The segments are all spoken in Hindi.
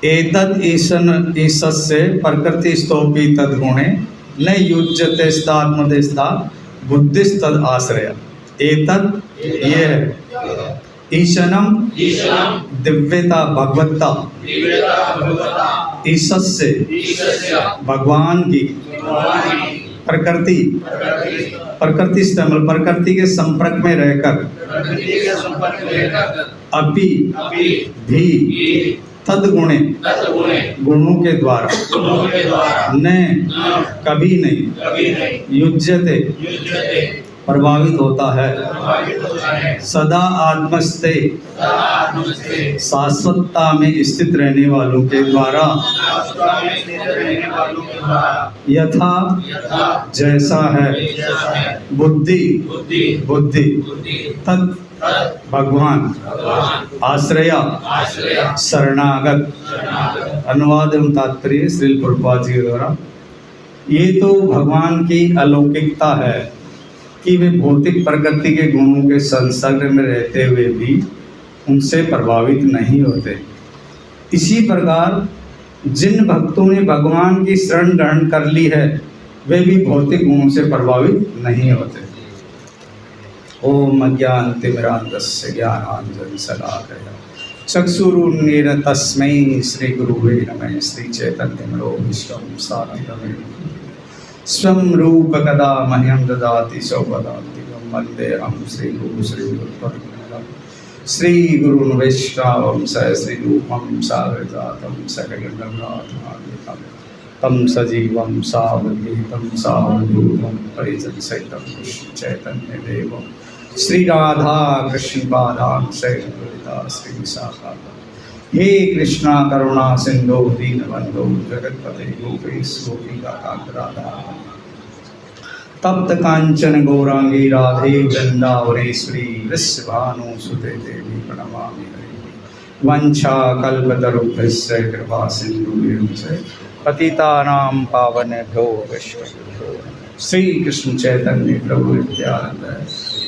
एतद् ईशस्य प्रकृतिस्तोपि तद्गुणे न युज्यते स्तात्मदेस्ता बुद्धिस्तद आश्रय। एतद् ये है ईशनम दिव्यता भगवत्ता ईशस्य भगवान की प्रकृति प्रकृति के संपर्क में रहकर अभी भी तद्गुणे गुणों के द्वारा न कभी नहीं युज्यते प्रभावित होता है सदा आत्मस्ते शाश्वतता में स्थित रहने वालों के द्वारा यथा जैसा है बुद्धि तत् भगवान आश्रया शरणागत। अनुवाद एवं तात्पर्य श्रील प्रभुपाद जी द्वारा। ये तो भगवान की अलौकिकता है कि वे भौतिक प्रकृति के गुणों के संसर्ग में रहते हुए भी उनसे प्रभावित नहीं होते। इसी प्रकार जिन भक्तों ने भगवान की शरण ग्रहण कर ली है वे भी भौतिक गुणों से प्रभावित नहीं होते। ओम अज्ञानतिमिरान्धस्य ज्ञानाञ्जन शलाकया चक्षुरुन्मीलितं तस्मै श्री गुरुवे नमः। श्री चैतन्यमनोभीष्टं स्थानगतम् स्वं रूप कदा मह्यं ददाति सौपदान्तिकं वन्देऽहं श्रीगुरुं श्रीगुरुपद्मनाभं श्रीगुरुन् वैष्णवं सहस्रीरूपं साग्रजातं सकलगणनाथान्वितं तं सजीवं सावधूतं सावधूतं परिजनसहितं कृष्ण चैतन्यदेवं श्री राधा कृष्ण पादान् सहितं श्री विशाखा। हे कृष्णा करुणा सिंधु दीनबंधु जगतपते गोपेश गोपिकाकांतराधा तप्त कांचन गौरांगी राधे वृंदावनेश्वरी वृषभानुसुते देवी प्रणमामि हरि। वंशा कल्पतरुभ्यश्च कृपा सिन्धुभ्यश्च पतितानां पावनेभ्यो वैष्णवेभ्यो श्री कृष्ण चैतन्य प्रभु नित्यानंद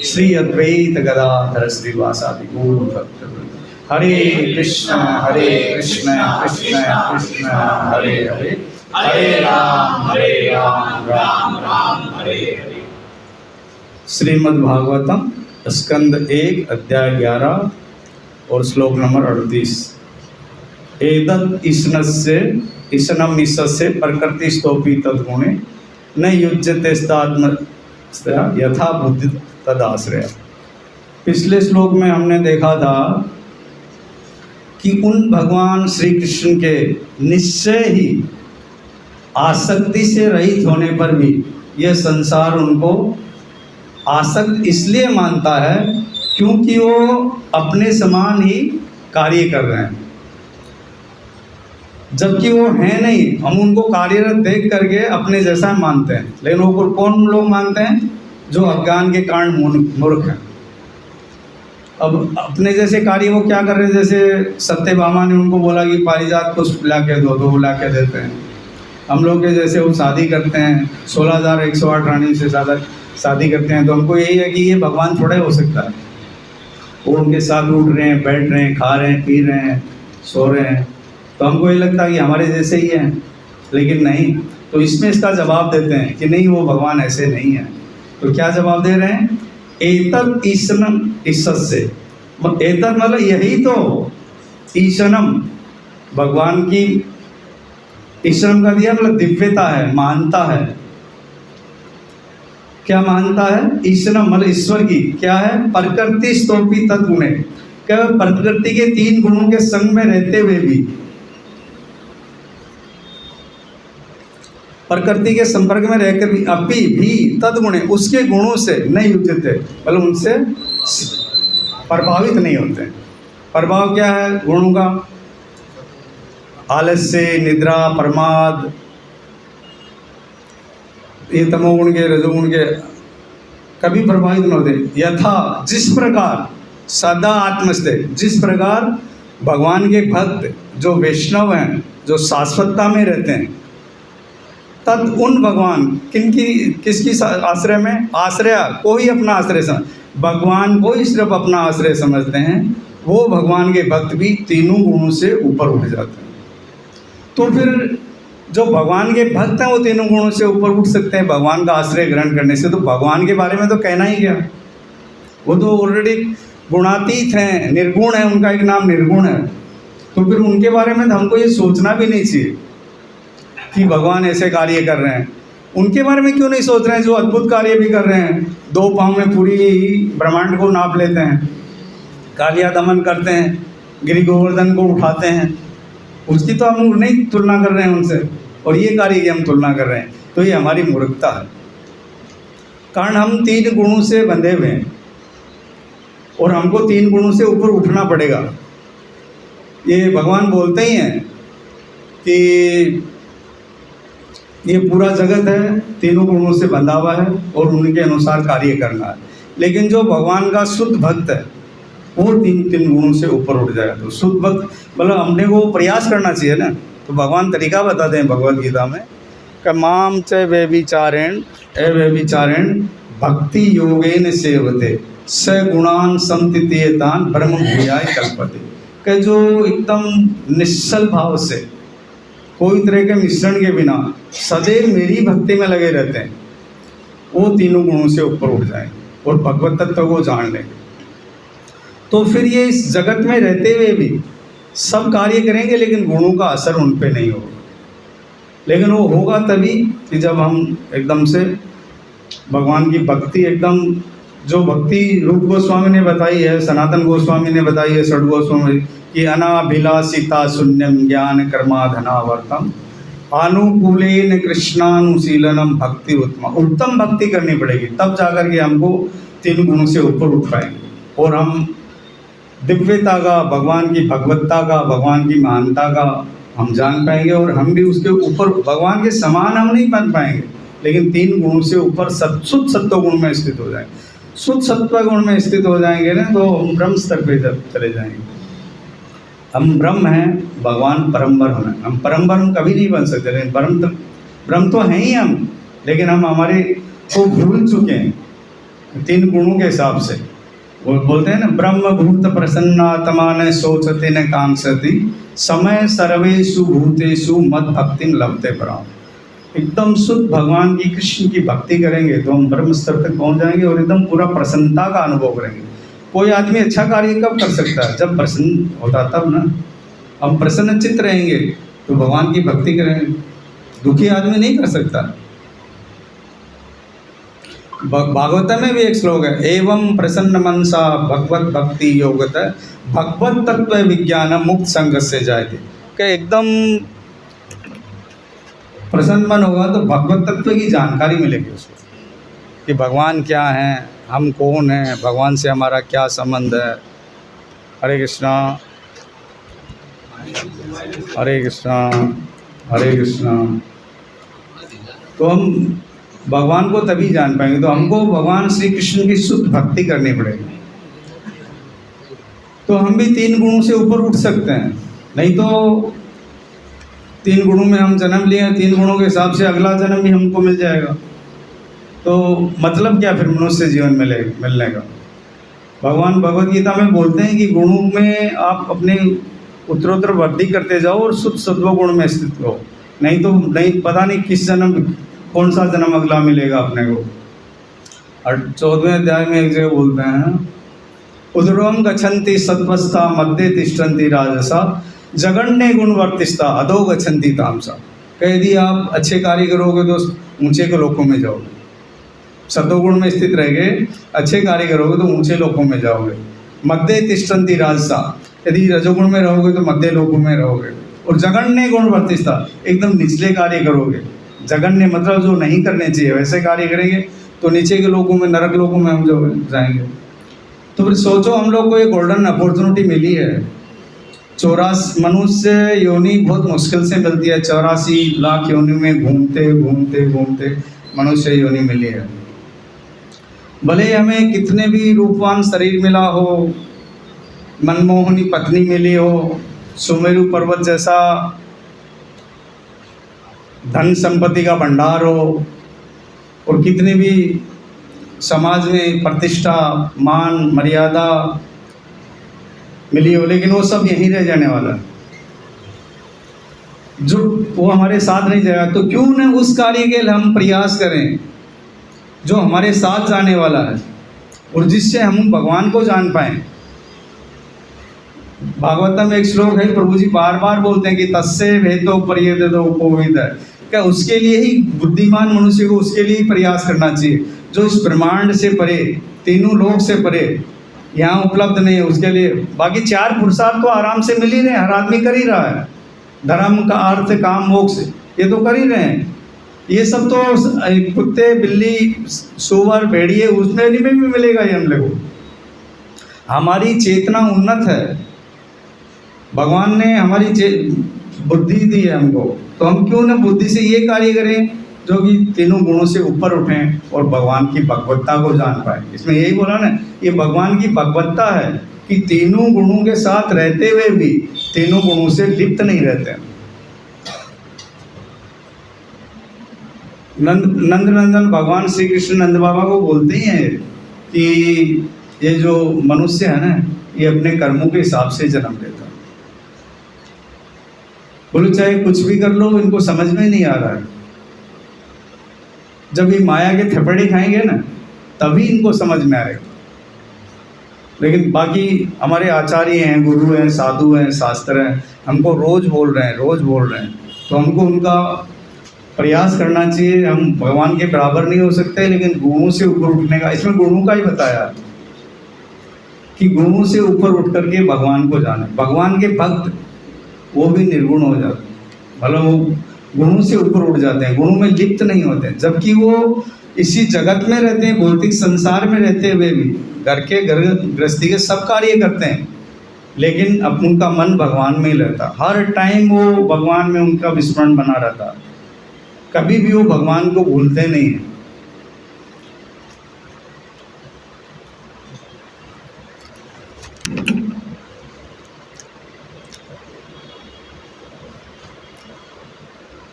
श्री अद्वैत गदाधर श्रीवासादि गौर भक्तवृंद। हरे कृष्ण कृष्ण कृष्ण हरे हरे हरे राम राम राम हरे हरे। श्रीमद् भागवतम स्कंद 1 अध्याय 11 और श्लोक नंबर 38। एतद् ईशनम ईशस्य प्रकृति स्तोपी तद्गुणे न युज्यते स्तात्मस्या यथा बुद्धि तदाश्रय। पिछले श्लोक में हमने देखा था कि उन भगवान श्री कृष्ण के निश्चय ही आसक्ति से रहित होने पर भी यह संसार उनको आसक्त इसलिए मानता है क्योंकि वो अपने समान ही कार्य कर रहे हैं, जबकि वो है नहीं। हम उनको कार्यरत देख करके अपने जैसा मानते हैं, लेकिन वो कौन लोग मानते हैं? जो अज्ञान के कारण मूर्ख हैं। अब अपने जैसे कार्य वो क्या कर रहे हैं? जैसे सत्यभामा ने उनको बोला कि पारिजात को ला के दो, तो वो ला के देते हैं। हम लोग के जैसे वो शादी करते हैं, 16,108 रानी से ज़्यादा शादी करते हैं, तो हमको यही है कि ये भगवान थोड़ा हो सकता है। वो उनके साथ उठ रहे हैं, बैठ रहे हैं, खा रहे हैं, पी रहे हैं, सो रहे हैं, तो हमको ये लगता है कि हमारे जैसे ही हैं, लेकिन नहीं। तो इसमें इसका जवाब देते हैं कि नहीं, वो भगवान ऐसे नहीं है। तो क्या जवाब दे रहे हैं? एतद् ईशनम ईशस्य, एतद् मतलब यही तो ईशनम भगवान की, ईशनम का दिया मतलब दिव्यता है, मानता है। क्या मानता है? ईशनम मतलब ईश्वर की क्या है? प्रकृति स्तोपी तद्गुणे, क्या प्रकृति के 3 गुणों के संग में रहते हुए भी, प्रकृति के संपर्क में रहकर भी अभी भी तद्गुणे उसके गुणों से नहीं युज्यते, मतलब उनसे प्रभावित नहीं होते। प्रभाव क्या है गुणों का? आलस्य, निद्रा, प्रमाद, ये तमोगुण के, रजोगुण के कभी प्रभावित नहीं होते। यथा जिस प्रकार सदा आत्मस्थे, जिस प्रकार भगवान के भक्त जो वैष्णव हैं, जो शाश्वतता में रहते हैं, तद उन भगवान किसकी आश्रय में? आश्रय को ही अपना आश्रय समझ, भगवान को ही सिर्फ अपना आश्रय समझते हैं। वो भगवान के भक्त भी तीनों गुणों से ऊपर उठ जाते हैं। तो फिर जो भगवान के भक्त हैं वो तीनों गुणों से ऊपर उठ सकते हैं भगवान का आश्रय ग्रहण करने से। तो भगवान के बारे में तो कहना ही क्या, वो तो ऑलरेडी गुणातीत हैं, निर्गुण है, उनका एक नाम निर्गुण है। तो फिर उनके बारे में तो हमको ये सोचना भी नहीं चाहिए कि भगवान ऐसे कार्य कर रहे हैं। उनके बारे में क्यों नहीं सोच रहे हैं जो अद्भुत कार्य भी कर रहे हैं, 2 पाँव में पूरी ब्रह्मांड को नाप लेते हैं, कालिया दमन करते हैं, गिरि गोवर्धन को उठाते हैं। उसकी तो हम नहीं तुलना कर रहे हैं उनसे, और ये कार्य की हम तुलना कर रहे हैं। तो ये हमारी मूर्खता है, कारण हम 3 गुणों से बंधे हुए हैं और हमको 3 गुणों से ऊपर उठना पड़ेगा। ये भगवान बोलते ही हैं कि ये पूरा जगत है, तीनों गुणों से बंधा हुआ है और उनके अनुसार कार्य करना है। लेकिन जो भगवान का शुद्ध भक्त है वो 3 गुणों से ऊपर उठ जाएगा। तो शुद्ध भक्त मतलब हमने वो प्रयास करना चाहिए ना। तो भगवान तरीका बताते हैं भगवद गीता में कि माम च व्यभिचारेण अव्यभिचारेण भक्ति योगेन सेवते स गुणान संतितेतान ब्रह्म भूयाय कल्पते। कि जो एकदम निश्चल भाव से कोई तरह के मिश्रण के बिना सदैव मेरी भक्ति में लगे रहते हैं, वो तीनों गुणों से ऊपर उठ जाएंगे और भगवत तत्व को जान लेंगे। तो फिर ये इस जगत में रहते हुए भी सब कार्य करेंगे लेकिन गुणों का असर उन पे नहीं होगा। लेकिन वो होगा तभी कि जब हम एकदम से भगवान की भक्ति एकदम, जो भक्ति रूप गोस्वामी ने बताई है, सनातन गोस्वामी ने बताई है, षड गोस्वामी कि अनाभिलाषिता शून्यम ज्ञान कर्माधनावर्तम अनुकूलेन कृष्णानुशीलनम भक्ति उत्तम भक्ति करनी पड़ेगी, तब जाकर के हमको 3 गुणों से ऊपर उठ पाएंगे और हम दिव्यता का, भगवान की भगवत्ता का, भगवान की महानता का हम जान पाएंगे। और हम भी उसके ऊपर भगवान के समान हम नहीं बन पाएंगे, लेकिन 3 गुणों से ऊपर शुद्ध सत्व गुण में स्थित हो जाएंगे। शुद्ध सत्व गुण में स्थित हो जाएंगे ना तो हम ब्रह्म स्तर पे जब चले जाएंगे। हम ब्रह्म हैं, भगवान परम ब्रह्म है। हम परम ब्रह्म कभी नहीं बन सकते, लेकिन ब्रह्म तो हैं ही हम, लेकिन हम हमारे को भूल चुके हैं 3 गुणों के हिसाब से। वो बोलते हैं ना, ब्रह्म भूत प्रसन्नात्मा न सोचते न कांक्षति समय सर्वेषु भूतेषु मद भक्तिम लभते पराम। एकदम शुद्ध भगवान की, कृष्ण की भक्ति करेंगे तो हम ब्रह्म स्तर तक पहुंच जाएंगे और एकदम पूरा प्रसन्नता का अनुभव करेंगे। कोई आदमी अच्छा कार्य कब कर सकता है? जब प्रसन्न होता तब ना। हम प्रसन्न चित्त रहेंगे तो भगवान की भक्ति करेंगे। दुखी आदमी नहीं कर सकता। भागवत में भी एक श्लोक है, एवं प्रसन्न मनसा भगवत भक्ति योगत भगवत तत्व विज्ञान मुक्त संग से जायते। कि एकदम प्रसन्न मन होगा तो भगवत तत्व की जानकारी मिलेगी उसको, कि भगवान क्या हैं, हम कौन हैं, भगवान से हमारा क्या संबंध है। हरे कृष्णा हरे कृष्णा हरे कृष्णा। तो हम भगवान को तभी जान पाएंगे। तो हमको भगवान श्री कृष्ण की शुद्ध भक्ति करनी पड़ेगी, तो हम भी 3 गुणों से ऊपर उठ सकते हैं। नहीं तो 3 गुणों में हम जन्म लिए, 3 गुणों के हिसाब से अगला जन्म भी हमको मिल जाएगा। तो मतलब क्या फिर मनुष्य जीवन मिलने का? भगवान भगवद गीता में बोलते हैं कि गुणों में आप अपने उत्तरोत्तर वृद्धि करते जाओ और शुद्ध सत्व गुण में स्थित हो। नहीं तो नहीं, पता नहीं किस जन्म, कौन सा जन्म अगला मिलेगा अपने को। और 14वें अध्याय में एक जगह बोलते हैं, उदरम गच्छन्ति सत्वस्था मध्ये तिष्ठन्ति राजसा जगन्य गुणवर्तिष्ठा अधो गच्छन्ति तामसा। यदि आप अच्छे कार्य करोगे तो ऊंचे के लोकों में जाओगे, सत्वगुण में स्थित रहेंगे, अच्छे कार्य करोगे तो ऊंचे लोकों में जाओगे। मध्य तिष्ठन्ति राजसा, यदि रजोगुण में रहोगे तो मध्य लोकों में रहोगे। और जगन्य गुणवर्तिष्ठा, एकदम निचले कार्य करोगे। जगन्य मतलब जो नहीं करने चाहिए वैसे कार्य करेंगे तो नीचे के लोगों में, नरक लोगों में हम जो जाएंगे। तो फिर सोचो, हम लोग को ये गोल्डन अपॉर्चुनिटी मिली है। 84 मनुष्य योनि बहुत मुश्किल से मिलती है। 84 लाख योनि में घूमते घूमते घूमते मनुष्य योनि मिली है। भले हमें कितने भी रूपवान शरीर मिला हो, मनमोहनी पत्नी मिली हो, सुमेरु पर्वत जैसा धन संपत्ति का भंडार हो, और कितने भी समाज में प्रतिष्ठा, मान, मर्यादा, मिली हो, लेकिन वो सब यहीं रह जाने वाला है, जो वो हमारे साथ नहीं जाएगा। तो क्यों न उस कार्य के लिए हम प्रयास करें जो हमारे साथ जाने वाला है और जिससे हम भगवान को जान पाएं। भागवतम में एक श्लोक है, प्रभु जी बार बार बोलते हैं कि तस्से भेदो पर्येदो कोविद है, क्या उसके लिए ही बुद्धिमान मनुष्य को उसके लिए ही प्रयास करना चाहिए जो इस ब्रह्मांड से परे, तीनों लोक से परे यहाँ उपलब्ध नहीं है उसके लिए। बाकी चार पुरुषार्थ तो आराम से मिल ही रहे हैं, हर आदमी कर ही रहा है, धर्म का अर्थ काम मोक्ष ये तो कर ही रहे हैं। ये सब तो कुत्ते बिल्ली सुअर भेड़िए उसमें भी मिलेगा ये हम लोगों को। हमारी चेतना उन्नत है, भगवान ने हमारी बुद्धि दी है हमको, तो हम क्यों ना बुद्धि से ये कार्य करें जो कि तीनों गुणों से ऊपर उठें और भगवान की भगवत्ता को जान पाए। इसमें यही बोला ना, ये भगवान की भगवत्ता है कि तीनों गुणों के साथ रहते हुए भी तीनों गुणों से लिप्त नहीं रहते। नंदनंदन भगवान श्री कृष्ण नंद बाबा को बोलते ही हैं कि ये जो मनुष्य है ना, ये अपने कर्मों के हिसाब से जन्म लेता है। बोलो चाहे कुछ भी कर लो, इनको समझ में नहीं आ रहा है। जब ये माया के थपेड़े खाएंगे ना, तभी इनको समझ में आएगा। लेकिन बाकी हमारे आचार्य हैं, गुरु हैं, साधु हैं, शास्त्र हैं, हमको रोज बोल रहे हैं, तो हमको उनका प्रयास करना चाहिए। हम भगवान के बराबर नहीं हो सकते, लेकिन गुणों से ऊपर उठने का, इसमें गुणों का ही बताया कि गुणों से ऊपर उठ करके भगवान को जाने। भगवान के भक्त वो भी निर्गुण हो जाते हैं, मतलब वो गुणों से ऊपर उठ जाते हैं, गुणों में लिप्त नहीं होते हैं, जबकि वो इसी जगत में रहते हैं, भौतिक संसार में रहते हुए भी घर के गृहस्थी के सब कार्य करते हैं, लेकिन अब उनका मन भगवान में ही रहता। हर टाइम वो भगवान में उनका विस्मरण बना रहता, कभी भी वो भगवान को भूलते नहीं हैं।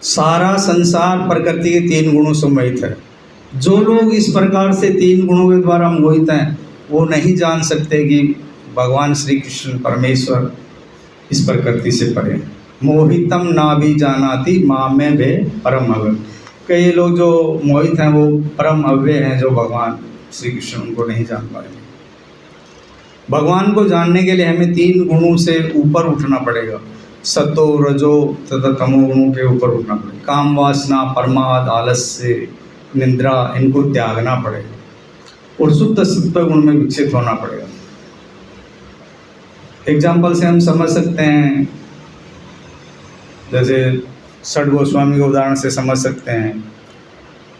सारा संसार प्रकृति के तीन गुणों से मोहित है। जो लोग इस प्रकार से तीन गुणों के द्वारा मोहित हैं, वो नहीं जान सकते कि भगवान श्री कृष्ण परमेश्वर इस प्रकृति से परे हैं। मोहितम ना भी जानाति माँ में भे परम अव्यय। कई लोग जो मोहित हैं वो परम अव्यय हैं, जो भगवान श्री कृष्ण उनको नहीं जान पाएंगे। भगवान को जानने के लिए हमें तीन गुणों से ऊपर उठना पड़ेगा, सतो रजो तथा तमो गुणों के ऊपर उठना पड़ेगा। काम वासना प्रमाद आलस्य निंद्रा इनको त्यागना पड़ेगा और शुद्ध सत्व गुण में विकसित होना पड़ेगा। एग्जाम्पल से हम समझ सकते हैं, जैसे षड गोस्वामी के उदाहरण से समझ सकते हैं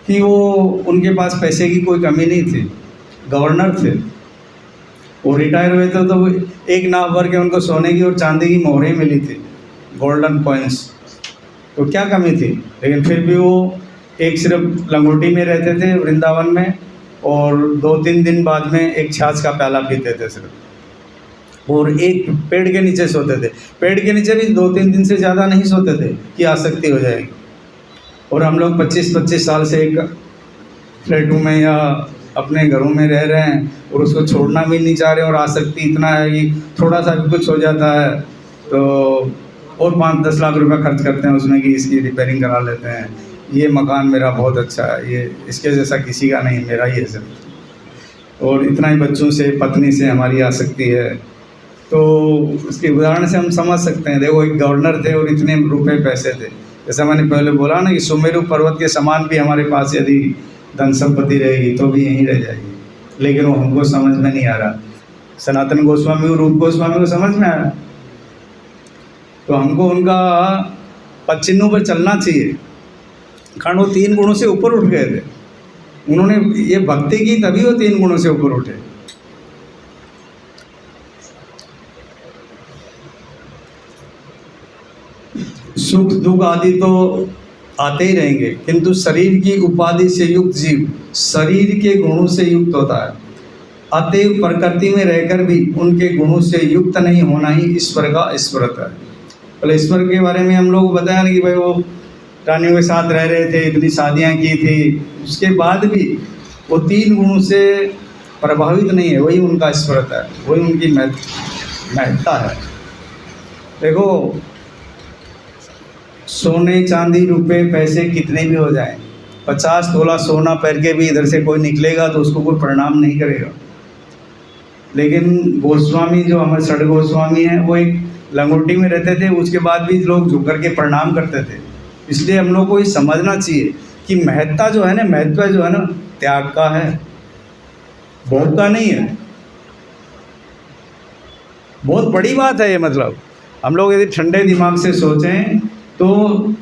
कि वो उनके पास पैसे की कोई कमी नहीं थी, गवर्नर थे, वो रिटायर हुए थे तो एक नाव भर के उनको सोने की और चांदी की मोहरें मिली थी, गोल्डन कॉइन्स, तो क्या कमी थी। लेकिन फिर भी वो एक सिर्फ लंगोटी में रहते थे वृंदावन में, और 2-3 दिन बाद में एक छाछ का प्याला पीते थे सिर्फ, और एक पेड़ के नीचे सोते थे। पेड़ के नीचे भी 2-3 दिन से ज़्यादा नहीं सोते थे कि आसक्ति हो जाएगी। और हम लोग 25-25 साल से एक फ्लैटों में या अपने घरों में रह रहे हैं और उसको छोड़ना भी नहीं चाह रहे, और आसक्ति इतना है कि थोड़ा सा भी कुछ हो जाता है तो और 5-10 लाख रुपए खर्च करते हैं उसमें कि इसकी रिपेयरिंग करा लेते हैं, ये मकान मेरा बहुत अच्छा है, ये इसके जैसा किसी का नहीं, मेरा ही है सिर्फ, और इतना ही बच्चों से पत्नी से हमारी आसक्ति है। तो उसके उदाहरण से हम समझ सकते हैं। देखो, एक गवर्नर थे और इतने रुपए पैसे थे, जैसा मैंने पहले बोला ना कि सुमेरु पर्वत के समान भी हमारे पास यदि धन संपत्ति रहेगी तो भी यहीं रह जाएगी, लेकिन वो हमको समझ में नहीं आ रहा। सनातन गोस्वामी और रूप गोस्वामी को समझ में आया, तो हमको उनका पद चिन्हों पर चलना चाहिए, कारण वो 3 गुणों से ऊपर उठ गए थे। उन्होंने ये भक्ति की तभी वो 3 गुणों से ऊपर उठे। सुख दुख आदि तो आते ही रहेंगे, किंतु शरीर की उपाधि से युक्त जीव शरीर के गुणों से युक्त होता है। अतएव प्रकृति में रहकर भी उनके गुणों से युक्त नहीं होना ही ईश्वर का ईश्वरत है। पहले ईश्वर के बारे में हम लोग बताया ना कि भाई वो रानियों के साथ रह रहे थे, इतनी शादियां की थी, उसके बाद भी वो 3 गुणों से प्रभावित नहीं है, वही उनका ईश्वरत है, वही उनकी महत्व। महत्ता है। देखो, सोने चांदी रुपए पैसे कितने भी हो जाएं, 50 तोला सोना पहन के भी इधर से कोई निकलेगा तो उसको कोई प्रणाम नहीं करेगा। लेकिन गोस्वामी जो हमारे षड गोस्वामी हैं, वो एक लंगोटी में रहते थे, उसके बाद भी लोग झुक करके प्रणाम करते थे। इसलिए हम लोग को ये समझना चाहिए कि महत्ता जो है ना, महत्व जो है ना, त्याग का है, भोग का नहीं है। बहुत बड़ी बात है ये। मतलब हम लोग यदि ठंडे दिमाग से सोचें तो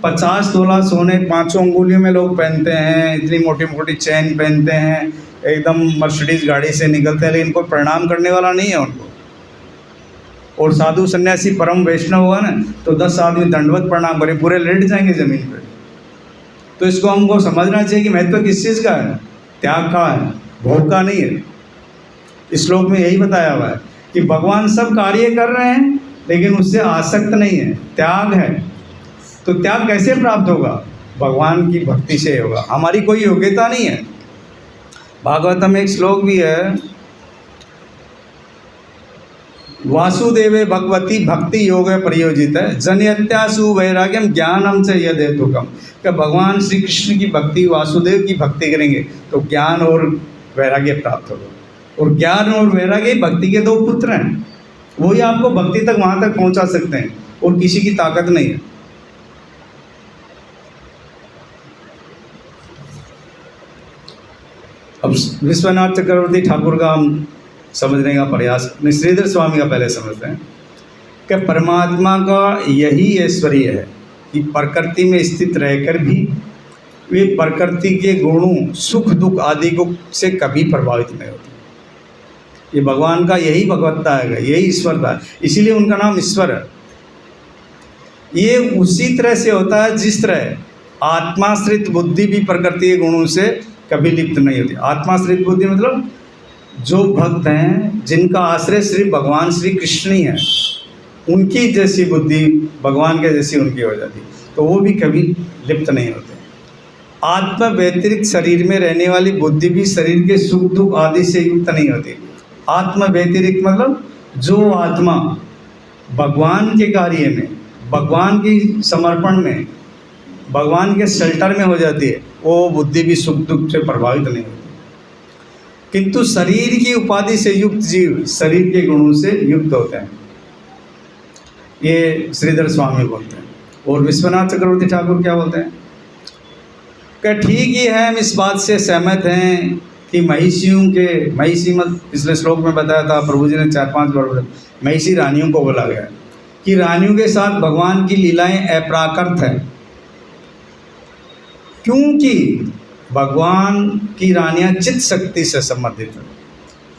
50 तोला सोने 5 अंगुलियों में लोग पहनते हैं, इतनी मोटी मोटी चेन पहनते हैं, एकदम मर्सिडीज गाड़ी से निकलते हैं, लेकिन कोई प्रणाम करने वाला नहीं है उनको। और साधु सन्यासी परम वैष्णव हुआ ना तो 10 आदमी दंडवत प्रणाम करें, पूरे लेट जाएंगे ज़मीन पे। तो इसको हमको समझना चाहिए कि महत्व किस चीज़ का है, त्याग का है, भोग का नहीं है। इस श्लोक में यही बताया हुआ है कि भगवान सब कार्य कर रहे हैं लेकिन उससे आसक्त नहीं है, त्याग है। तो त्याग कैसे प्राप्त होगा? भगवान की भक्ति से होगा, हमारी कोई योग्यता नहीं है। भागवतम में एक श्लोक भी है, वासुदेवे भगवती भक्ति योग प्रयोजित है, जनयत्यासु वैराग्यम ज्ञानम से यद हेतुकम। कि भगवान श्री कृष्ण की भक्ति, वासुदेव की भक्ति करेंगे तो ज्ञान और वैराग्य प्राप्त होगा। और ज्ञान और वैराग्य भक्ति के 2 पुत्र हैं, वही आपको भक्ति तक वहाँ तक पहुँचा सकते हैं, और किसी की ताकत नहीं है। अब विश्वनाथ चक्रवर्ती ठाकुर का हम समझने का प्रयास, श्रीधर स्वामी का पहले समझते हैं कि परमात्मा का यही ऐश्वर्य है कि प्रकृति में स्थित रहकर भी वे प्रकृति के गुणों, सुख दुख आदि को से कभी प्रभावित नहीं होते। ये भगवान का यही भगवत्ता है, यही ईश्वरता है, इसीलिए उनका नाम ईश्वर है। ये उसी तरह से होता है जिस तरह आत्माश्रित बुद्धि भी प्रकृति के गुणों से कभी लिप्त नहीं होती। आत्माश्रित बुद्धि मतलब जो भक्त हैं जिनका आश्रय सिर्फ भगवान श्री कृष्ण ही है, उनकी जैसी बुद्धि भगवान के जैसी उनकी हो जाती, तो वो भी कभी लिप्त नहीं होते। आत्मा व्यतिरिक्त शरीर में रहने वाली बुद्धि भी शरीर के सुख दुख आदि से युक्त नहीं होती। आत्मा व्यतिरिक्त मतलब जो आत्मा भगवान के कार्य में, भगवान की समर्पण में, भगवान के शेल्टर में हो जाती है, वो बुद्धि भी सुख दुख से प्रभावित नहीं होती। किंतु शरीर की उपाधि से युक्त जीव शरीर के गुणों से युक्त होते हैं, ये श्रीधर स्वामी बोलते हैं। और विश्वनाथ चक्रवर्ती ठाकुर क्या बोलते हैं कि ठीक ही है, हम इस बात से सहमत हैं कि महिषी मत पिछले श्लोक में बताया था, प्रभु जी ने 4-5 बार महिषी रानियों को बोला गया कि रानियों के साथ भगवान की लीलाएं अप्राकृत हैं, क्योंकि भगवान की रानियां चित्त शक्ति से संबंधित हैं।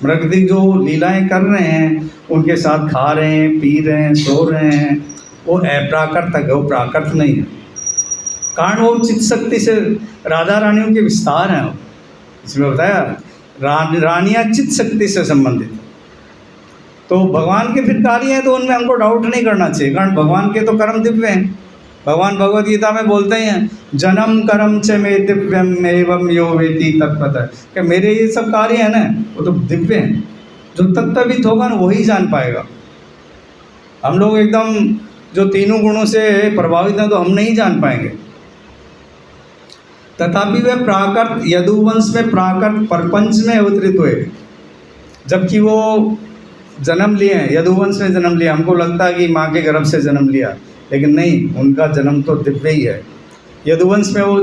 प्रकृति जो लीलाएं कर रहे हैं, उनके साथ खा रहे हैं, पी रहे हैं, सो रहे हैं, वो अप्राकृत है, वो प्राकृत नहीं है। कारण वो चित्त शक्ति से राधा रानियों के विस्तार हैं। इसमें बताया रानियां चित्त शक्ति से संबंधित, तो भगवान के फिर कार्य हैं, तो उनमें हमको डाउट नहीं करना चाहिए, कारण भगवान के तो कर्म दिव्य हैं। भगवान भगवद गीता में बोलते हैं, जन्म कर्म च मे दिव्यम एवं यो वेति तत्पतः, कि मेरे ये सब कार्य हैं ना, वो तो दिव्य हैं, जो तत्वित होगा ना वही जान पाएगा। हम लोग एकदम जो तीनों गुणों से प्रभावित हैं तो हम नहीं जान पाएंगे। तथापि वे प्राकृत यदुवंश में प्राकृत प्रपंच में अवतरित हुए, जबकि वो जन्म लिए हैं, यदुवंश में जन्म लिया। हमको लगता है कि माँ के गर्भ से जन्म लिया, लेकिन नहीं, उनका जन्म तो दिव्य ही है। यदुवंश में वो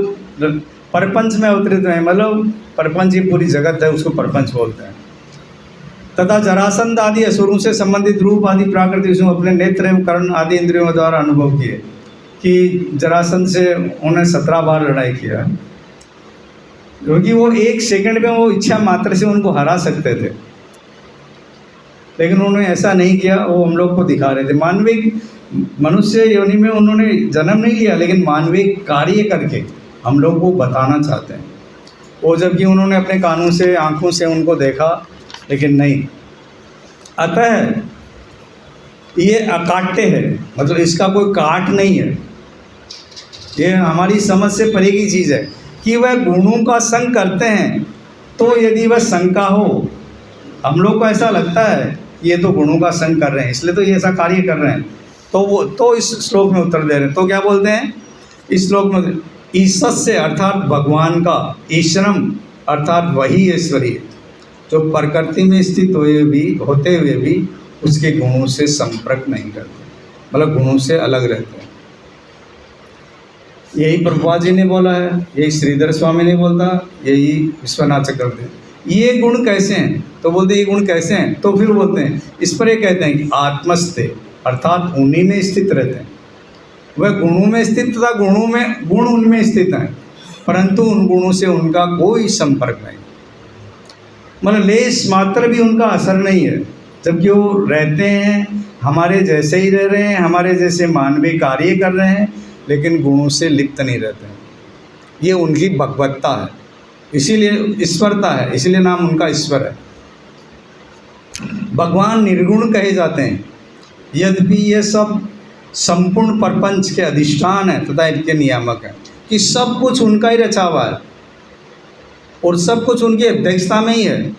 परपंच में अवतरित हैं, मतलब परपंच ही पूरी जगत है, उसको परपंच बोलते हैं। तथा जरासंध आदि असुरों से संबंधित रूप आदि प्राकृतिक विषयों अपने नेत्र एवं कर्ण आदि इंद्रियों द्वारा अनुभव किए, कि जरासंध से उन्होंने 17 बार लड़ाई किया, क्योंकि वो 1 सेकंड में वो इच्छा मात्र से उनको हरा सकते थे, लेकिन उन्होंने ऐसा नहीं किया। वो हम लोग को दिखा रहे थे। मानवीय मनुष्य योनि में उन्होंने जन्म नहीं लिया, लेकिन मानवीय कार्य करके हम लोग को बताना चाहते हैं। वो जबकि उन्होंने अपने कानों से, आँखों से उनको देखा, लेकिन नहीं। अतः ये अकाट्य है, मतलब इसका कोई काट नहीं है। ये हमारी समझ से परे की चीज़ है कि वह गुणों का संग करते हैं। तो यदि वह शंका हो, हम लोग को ऐसा लगता है ये तो गुणों का संग कर रहे हैं, इसलिए तो ये ऐसा कार्य कर रहे हैं। तो वो तो इस श्लोक में उत्तर दे रहे हैं। तो क्या बोलते हैं इस श्लोक में, ईशस्य अर्थात भगवान का, ईश्वरम अर्थात वही ऐश्वर्य जो प्रकृति में स्थित होते हुए भी उसके गुणों से संपर्क नहीं करते, मतलब गुणों से अलग रहते हैं। यही प्रभुपाद जी ने बोला है, यही श्रीधर स्वामी ने बोलता, यही विश्वनाथ चक्रवर्ती। ये गुण कैसे हैं? तो बोलते हैं ये गुण कैसे हैं? तो फिर बोलते हैं इस पर ये कहते हैं कि आत्मस्थे अर्थात उन्हीं में स्थित रहते हैं। वह गुणों में स्थित तथा गुण उनमें स्थित हैं, परंतु उन गुणों से उनका कोई संपर्क नहीं, मतलब लेश मात्र भी उनका असर नहीं है। जबकि वो रहते हैं हमारे जैसे ही रह रहे हैं, हमारे जैसे मानवीय कार्य कर रहे हैं, लेकिन गुणों से लिप्त नहीं रहते हैं। ये उनकी भगवत्ता है, इसीलिए ईश्वरता है, इसीलिए नाम उनका ईश्वर है। भगवान निर्गुण कहे जाते हैं, यद्यपि ये सब संपूर्ण प्रपंच के अधिष्ठान है तथा इनके नियामक हैं, कि सब कुछ उनका ही रचा हुआ है और सब कुछ उनकी अध्यक्षता में ही है,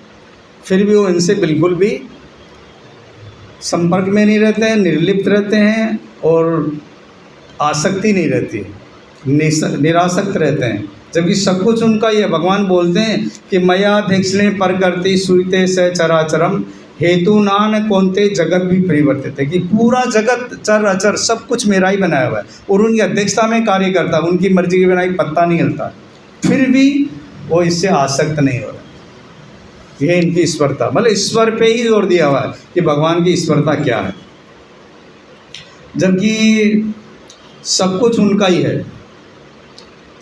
फिर भी वो इनसे बिल्कुल भी संपर्क में नहीं रहते हैं, निर्लिप्त रहते हैं और आसक्ति नहीं रहती है, निरासक्त रहते हैं, जबकि सब कुछ उनका ही है। भगवान बोलते हैं कि मया ध्यक्षणे प्रकृति सुईते स चराचरम हेतु नान कौनते जगत भी परिवर्तित है, कि पूरा जगत चर अचर सब कुछ मेरा ही बनाया हुआ है और उनकी अध्यक्षता में कार्य करता है, उनकी मर्जी के बिना एक पत्ता नहीं हिलता, फिर भी वो इससे आसक्त नहीं हो रहा। यह इनकी ईश्वरता, मतलब ईश्वर पे ही जोर दिया हुआ है कि भगवान की ईश्वरता क्या है, जबकि सब कुछ उनका ही है।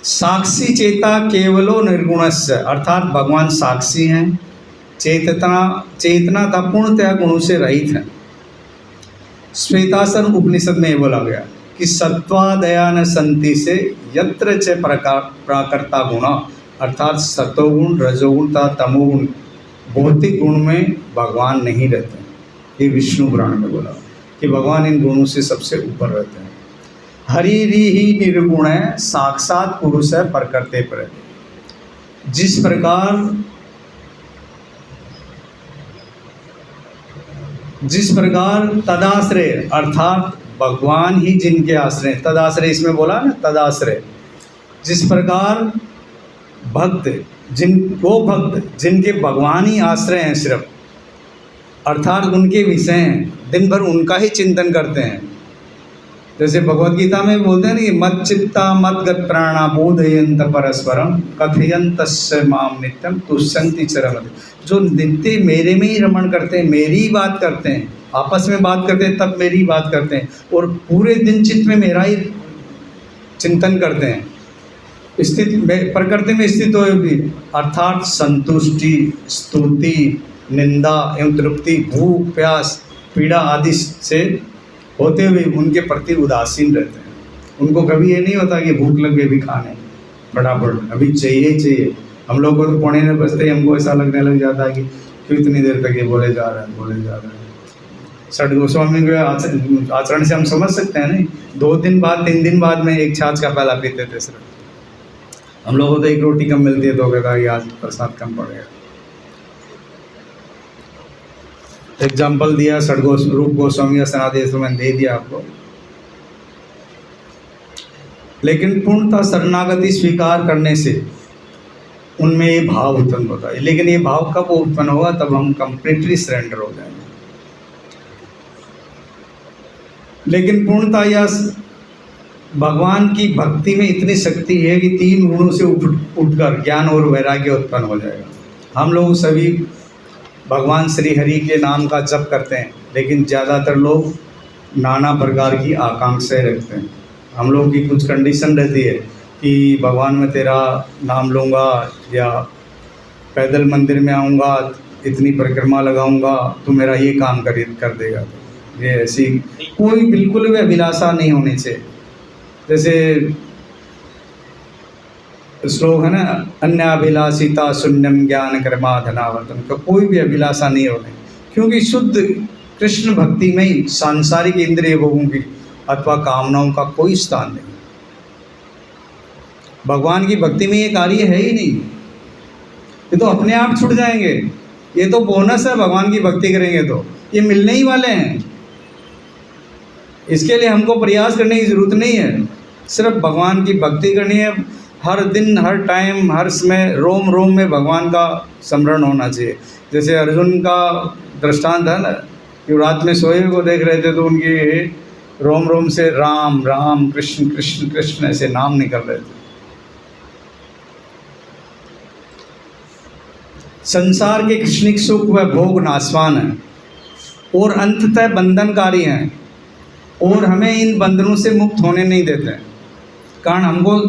साक्षी चेता केवलो निर्गुणस्य अर्थात भगवान साक्षी हैं, चेतना था पूर्णतया गुणों से रहित है। श्वेतासन उपनिषद में ये बोला गया कि सत्वादया न संति से यत्र च प्राकृता गुण अर्थात सतोगुण रजोगुण तथा तमोगुण भौतिक गुण में भगवान नहीं रहते। ये विष्णु पुराण में बोला कि भगवान इन गुणों से सबसे ऊपर रहते हैं। हरिरी ही निर्गुण है, साक्षात पुरुष है, प्रकृति पर है। जिस प्रकार तदाश्रय अर्थात भगवान ही जिनके आश्रय, तदाश्रय इसमें बोला ना, तदाश्रय, जिस प्रकार भक्त जिनके भगवान ही आश्रय हैं सिर्फ, अर्थात उनके विषय हैं, दिन भर उनका ही चिंतन करते हैं। जैसे भगवद गीता में बोलते हैं ना कि मत चित्ता मत गत प्राणा बोधयंत परस्परम कथयंत माम नित्यम तुष्यंति चरम, जो नित्य मेरे में ही रमण करते हैं, मेरी ही बात करते हैं, आपस में बात करते हैं तब मेरी ही बात करते हैं और पूरे दिन चित्त में मेरा ही चिंतन करते हैं, प्रकृति में स्थित हुए भी, अर्थात संतुष्टि स्तुति निंदा एवं तृप्ति भूख प्यास पीड़ा आदि से होते हुए उनके प्रति उदासीन रहते हैं। उनको कभी ये नहीं होता कि भूख लग गई भी खाने फटाफट अभी चाहिए ही चाहिए। हम लोग को तो पौने में बजते ही हमको ऐसा लगने लग जाता है कि क्यों इतनी देर तक ये बोले जा रहे हैं। षड गोस्वामी के आचरण से हम समझ सकते हैं नहीं, 2 दिन बाद 3 दिन बाद में एक छाछ का प्याला पीते थे सिर्फ। हम लोगों को तो एक रोटी कम मिलती है तो कहता है कि आज प्रसाद कम पड़ेगा। एग्जाम्पल दिया रूप गोस्वामी या सनातन तो मैंने दे दिया आपको। लेकिन पूर्णतः शरणागति स्वीकार करने से उनमें ये भाव उत्पन्न होता है। लेकिन ये भाव कब उत्पन्न होगा? तब हम कंप्लीटली सरेंडर हो जाएंगे। लेकिन पूर्णतः या भगवान की भक्ति में इतनी शक्ति है कि 3 गुणों से उठकर ज्ञान और वैराग्य उत्पन्न हो जाएगा। हम लोग सभी भगवान श्री हरि के नाम का जप करते हैं, लेकिन ज़्यादातर लोग नाना प्रकार की आकांक्षाएं रखते हैं। हम लोगों की कुछ कंडीशन रहती है कि भगवान मैं तेरा नाम लूँगा या पैदल मंदिर में आऊँगा, इतनी परिक्रमा लगाऊँगा तो मेरा ये काम कर देगा। ये ऐसी कोई बिल्कुल भी अभिलाषा नहीं होनी चाहिए। जैसे श्लोक है ना, अन्याभिलाषिता शून्यम ज्ञान कर्मा धनावर्तन, का कोई भी अभिलाषा नहीं होनी, क्योंकि शुद्ध कृष्ण भक्ति में ही सांसारिक इंद्रिय भोगों की अथवा कामनाओं का कोई स्थान नहीं। भगवान की भक्ति में ये कार्य है ही नहीं, ये तो अपने आप छूट जाएंगे। ये तो बोनस है, भगवान की भक्ति करेंगे तो ये मिलने ही वाले हैं। इसके लिए हमको प्रयास करने की ज़रूरत नहीं है, सिर्फ भगवान की भक्ति करनी है। हर दिन, हर टाइम, हर समय, रोम रोम में भगवान का स्मरण होना चाहिए। जैसे अर्जुन का दृष्टांत है ना, कि रात में सोए को देख रहे थे तो उनके रोम रोम से राम राम, कृष्ण कृष्ण कृष्ण ऐसे नाम निकल रहे थे। संसार के कृष्णिक सुख व भोग नाशवान है और अंततः बंधनकारी हैं, और हमें इन बंधनों से मुक्त होने नहीं देते हैं। कारण हमको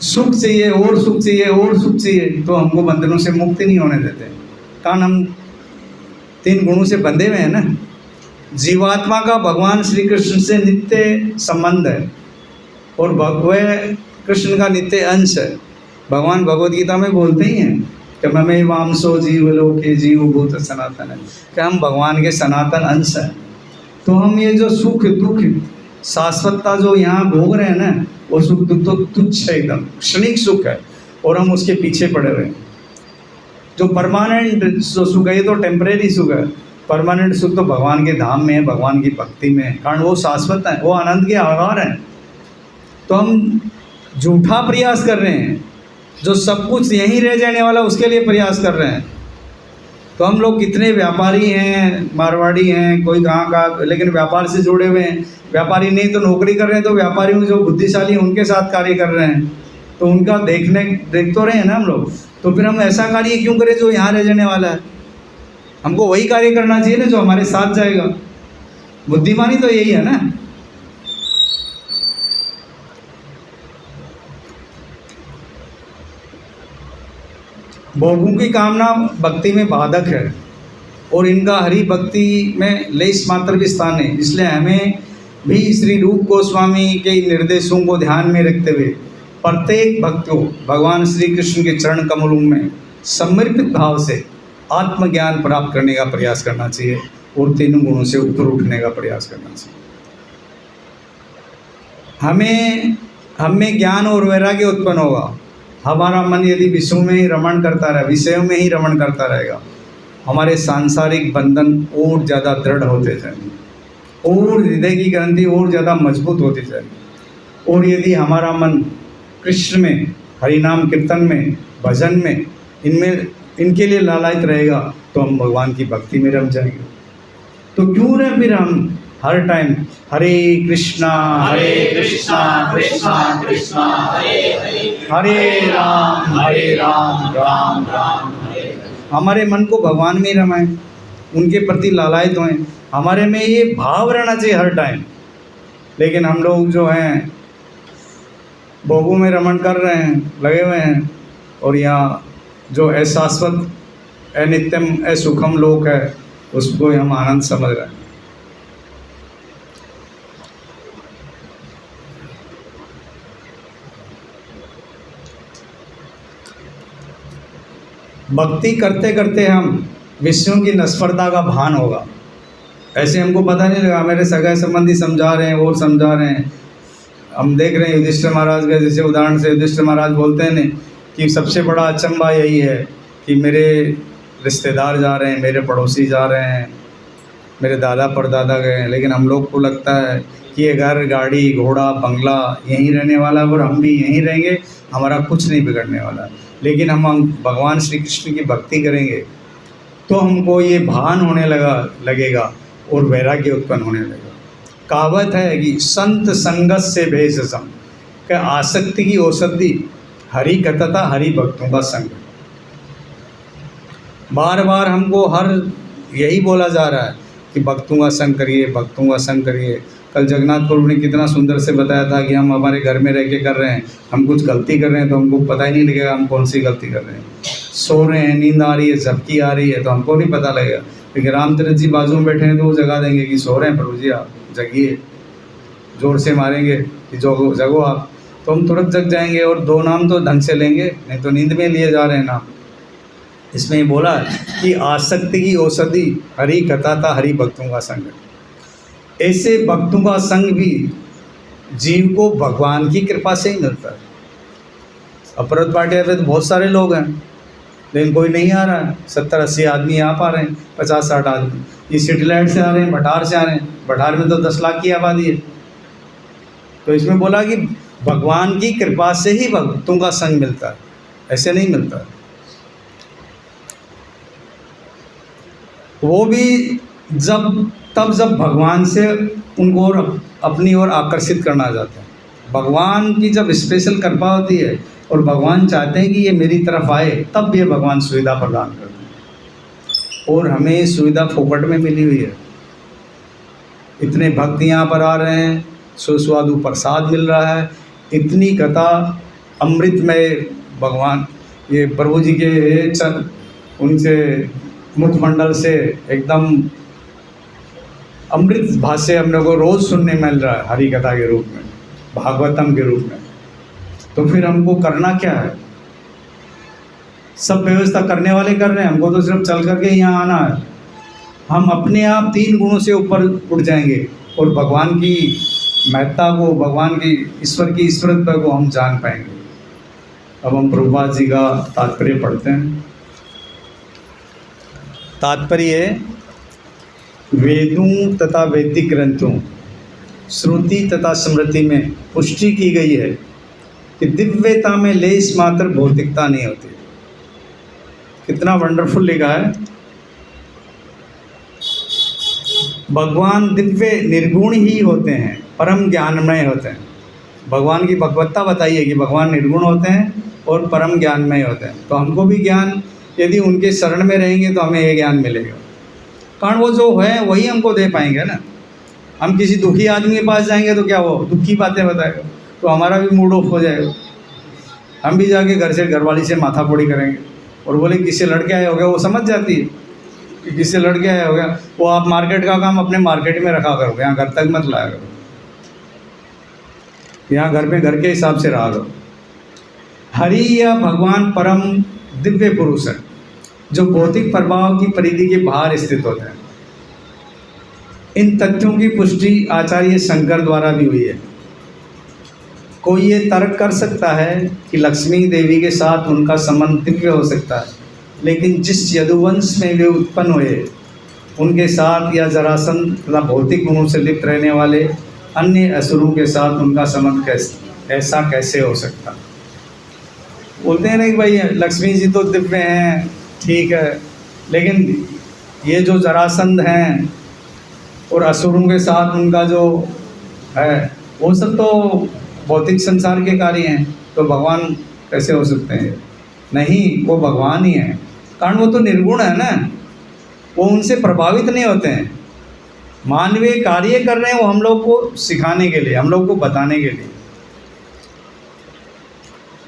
सुख चाहिए और सुख चाहिए और सुख चाहिए, तो हमको बंधनों से मुक्ति नहीं होने देते। कारण हम 3 गुणों से बंधे हुए हैं ना। जीवात्मा का भगवान श्री कृष्ण से नित्य संबंध है और वह कृष्ण का नित्य अंश है। भगवान भगवद गीता में बोलते ही हैं कि ममे वामसो जीवलोके जीवभूत सनातन है, कि हम भगवान के सनातन अंश हैं। तो हम ये जो सुख दुख शाश्वतता जो यहाँ भोग रहे हैं ना, वो सुख दुख तो तुच्छ है, एकदम क्षणिक सुख है, और हम उसके पीछे पड़े हुए हैं। जो परमानेंट जो सुख है ये तो टेम्परेरी सुख है, परमानेंट सुख तो भगवान के धाम में है, भगवान की भक्ति में है। कारण वो शाश्वत है, वो आनंद के आधार हैं। तो हम झूठा प्रयास कर रहे हैं, जो सब कुछ यहीं रह जाने वाला उसके लिए प्रयास कर रहे हैं। तो हम लोग कितने व्यापारी हैं, मारवाड़ी हैं, कोई कहाँ का, लेकिन व्यापार से जुड़े हुए हैं। व्यापारी नहीं तो नौकरी कर रहे हैं, तो व्यापारी जो बुद्धिशाली हैं उनके साथ कार्य कर रहे हैं, तो उनका देख तो रहे हैं ना हम लोग। तो फिर हम ऐसा कार्य क्यों करें जो यहाँ रह जाने वाला है? हमको वही कार्य करना चाहिए ना जो हमारे साथ जाएगा। बुद्धिमानी तो यही है ना। भोगों की कामना भक्ति में बाधक है और इनका हरि भक्ति में लेस मात्र भी स्थान है। इसलिए हमें भी श्री रूप गोस्वामी के निर्देशों को ध्यान में रखते हुए प्रत्येक भक्त को भगवान श्री कृष्ण के चरण कमलों में समर्पित भाव से आत्मज्ञान प्राप्त करने का प्रयास करना चाहिए और 3 गुणों से ऊपर उठने का प्रयास करना चाहिए। हम में ज्ञान और वैराग्य उत्पन्न होगा। हमारा मन यदि विषयों में ही रमण करता रहे, विषयों में ही रमण करता रहेगा, हमारे सांसारिक बंधन और ज़्यादा दृढ़ होते जाएंगे और हृदय की ग्रंथि और ज़्यादा मजबूत होती जाएगी। और यदि हमारा मन कृष्ण में, हरिनाम कीर्तन में, भजन में, इनके लिए लालायित रहेगा, तो हम भगवान की भक्ति में रम जाएंगे। तो क्यों न फिर हम हर टाइम हरे कृष्णा कृष्णा कृष्णा हरे राम राम राम हरे। हमारे मन को भगवान में ही रमाएं, उनके प्रति लालायित हों। हमारे में ये भाव रहना चाहिए हर टाइम। लेकिन हम लोग जो हैं भोगों में रमण कर रहे हैं, लगे हुए हैं, और यहाँ जो अशाश्वत, अनित्यम, असुखम लोक है उसको हम आनंद समझ रहे हैं। भक्ति करते करते हम विषयों की नस्पर्धा का भान होगा। ऐसे हमको पता नहीं लगा, मेरे सगा संबंधी समझा रहे हैं और समझा रहे हैं। हम देख रहे हैं युधिष्ठिर महाराज का, जैसे उदाहरण से युधिष्ठिर महाराज बोलते हैं कि सबसे बड़ा अचंभा यही है कि मेरे रिश्तेदार जा रहे हैं, मेरे पड़ोसी जा रहे हैं, मेरे दादा परदादा गए हैं, लेकिन हम लोग को लगता है कि ये घर, गाड़ी, घोड़ा, बंगला यहीं रहने वाला है और हम भी यहीं रहेंगे, हमारा कुछ नहीं बिगड़ने वाला। लेकिन हम भगवान श्री कृष्ण की भक्ति करेंगे तो हमको ये भान होने लगेगा और वैराग्य उत्पन्न होने लगेगा। कहावत है कि संत संगत से भेषजम, कि आसक्ति की औषधि हरि कथता, हरि भक्तों का संग। बार बार हमको हर यही बोला जा रहा है कि भक्तों का संग करिए, भक्तों का संग करिए। कल जगन्नाथ प्रभु ने कितना सुंदर से बताया था कि हम हमारे घर में रह के कर रहे हैं, हम कुछ गलती कर रहे हैं तो हमको पता ही नहीं लगेगा हम कौन सी गलती कर रहे हैं। सो रहे हैं, नींद आ रही है, झपकी आ रही है तो हमको नहीं पता लगेगा, लेकिन रामचंद्र जी बाजू में बैठे हैं तो वो जगा देंगे कि सो रहे हैं प्रभु जी, आप जगिए, ज़ोर से मारेंगे कि जगो आप, तो हम तुरंत जग जाएंगे और 2 नाम तो ढंग से लेंगे, नहीं तो नींद में लिए जा रहे हैं नाम। इसमें ये बोला कि आसक्ति की औषधि हरि कथाता, हरि भक्तों का संग। ऐसे भक्तों का संग भी जीव को भगवान की कृपा से ही मिलता है। अपरत पार्टी पे तो बहुत सारे लोग हैं, लेकिन कोई नहीं आ रहा है। 70-80 आदमी आ पा रहे हैं, 50-60 आदमी। ये सिटीलाइट से आ रहे हैं, भटार से आ रहे हैं। भटार में तो 10 लाख की आबादी है। तो इसमें बोला कि भगवान की कृपा से ही भक्तों का संग मिलता है, ऐसे नहीं मिलता। वो भी जब भगवान से उनको और अपनी ओर आकर्षित करना चाहते हैं। भगवान की जब स्पेशल कृपा होती है और भगवान चाहते हैं कि ये मेरी तरफ आए, तब ये भगवान सुविधा प्रदान करते हैं। और हमें सुविधा फोकट में मिली हुई है। इतने भक्त यहाँ पर आ रहे हैं, सुस्वादु प्रसाद मिल रहा है, इतनी कथा अमृतमय भगवान ये प्रभु जी के उनसे मुखमंडल से एकदम अमृत भाष्य हम लोग को रोज़ सुनने मिल रहा है, हरि कथा के रूप में, भागवतम के रूप में। तो फिर हमको करना क्या है? सब व्यवस्था करने वाले कर रहे हैं, हमको तो सिर्फ चल करके यहाँ आना है। हम अपने आप 3 गुणों से ऊपर उठ जाएंगे और भगवान की महत्ता को, भगवान की ईश्वर की ईश्वरता को हम जान पाएंगे। अब हम प्रभुपाद जी का तात्पर्य पढ़ते हैं। तात्पर्य वेदों तथा वैदिक ग्रंथों, श्रुति तथा स्मृति में पुष्टि की गई है कि दिव्यता में लेस मात्र भौतिकता नहीं होती। कितना वंडरफुल लिखा है। भगवान दिव्य निर्गुण ही होते हैं, परम ज्ञानमय होते हैं। भगवान की भगवत्ता बताइए कि भगवान निर्गुण होते हैं और परम ज्ञानमय होते हैं। तो हमको भी ज्ञान, यदि उनके शरण में रहेंगे तो हमें ये ज्ञान मिलेगा। कारण वो जो है वही हमको दे पाएंगे ना। हम किसी दुखी आदमी के पास जाएंगे तो क्या वो दुखी बातें बताएगा, तो हमारा भी मूड ऑफ हो जाएगा। हम भी जाके घर से घरवाली से माथापोड़ी करेंगे और बोले किससे लड़के आए हो गया, वो समझ जाती है कि किससे लड़के आया हो गया। वो आप मार्केट का काम अपने मार्केट में रखा करो, यहाँ घर तक मत लाया करो। यहाँ घर पे घर के हिसाब से रहा करो। हरि या भगवान परम दिव्य पुरुष है जो भौतिक प्रभाव की परिधि के बाहर स्थित होते हैं। इन तथ्यों की पुष्टि आचार्य शंकर द्वारा भी हुई है। कोई ये तर्क कर सकता है कि लक्ष्मी देवी के साथ उनका संबंध दिव्य हो सकता है, लेकिन जिस यदुवंश में वे उत्पन्न हुए उनके साथ या जरासंध तथा भौतिक गुणों से लिप्त रहने वाले अन्य असुरों के साथ उनका संबंध ऐसा कैसे हो सकता? बोलते हैं नहीं भाई, लक्ष्मी जी तो दिव्य हैं, ठीक है, लेकिन ये जो जरासंध हैं और असुरों के साथ उनका जो है वो सब तो भौतिक संसार के कार्य हैं, तो भगवान कैसे हो सकते हैं? नहीं, वो भगवान ही हैं। कारण वो तो निर्गुण है ना, वो उनसे प्रभावित नहीं होते हैं। मानवीय कार्य कर रहे हैं वो हम लोग को सिखाने के लिए, हम लोग को बताने के लिए।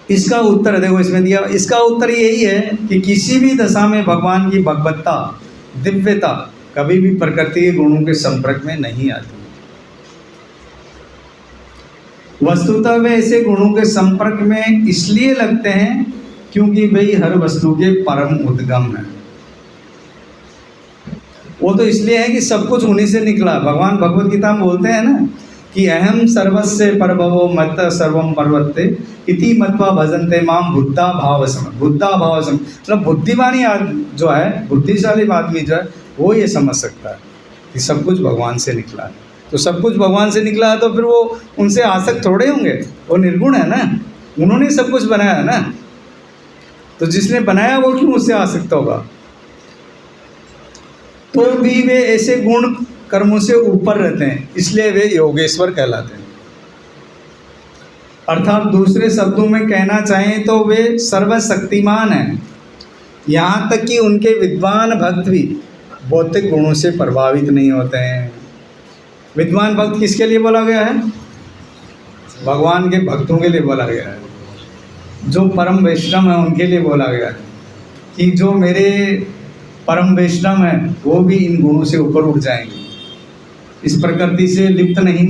इसका उत्तर देखो इसमें दिया, इसका उत्तर यही है कि किसी भी दशा में भगवान की भगवत्ता, दिव्यता कभी भी प्रकृति के गुणों के संपर्क में नहीं आती। वस्तुतः वे ऐसे गुणों के संपर्क में इसलिए लगते हैं क्योंकि वे हर वस्तु के परम उद्गम है। वो तो इसलिए है कि सब कुछ उन्हीं से निकला। भगवान भगवत गीता में बोलते हैं ना कि अहम सर्वस्य परभवो मत सर्वम परवत्ते इति मत्वा भजन्ते माम बुद्धा भावसम। बुद्धा भावसम मतलब बुद्धिमानी जो है, बुद्धिशाली आदमी जो है, वो ये समझ सकता है कि सब कुछ भगवान से निकला है। तो सब कुछ भगवान से निकला है तो फिर वो उनसे आसक्त थोड़े होंगे, वो निर्गुण है ना, उन्होंने सब कुछ बनाया है ना। तो जिसने बनाया वो क्यों उससे आसक्त होगा? तो भी वे ऐसे गुण कर्मों से ऊपर रहते हैं, इसलिए वे योगेश्वर कहलाते हैं। अर्थात दूसरे शब्दों में कहना चाहें तो वे सर्वशक्तिमान हैं। यहाँ तक कि उनके विद्वान भक्त भी भौतिक गुणों से प्रभावित नहीं होते हैं। विद्वान भक्त किसके लिए बोला गया है? भगवान के भक्तों के लिए बोला गया है। जो परम वैष्णव है उनके लिए बोला गया है कि जो मेरे परम वैष्णव हैं वो भी इन गुणों से ऊपर उठ जाएंगे, इस प्रकृति से लिप्त नहीं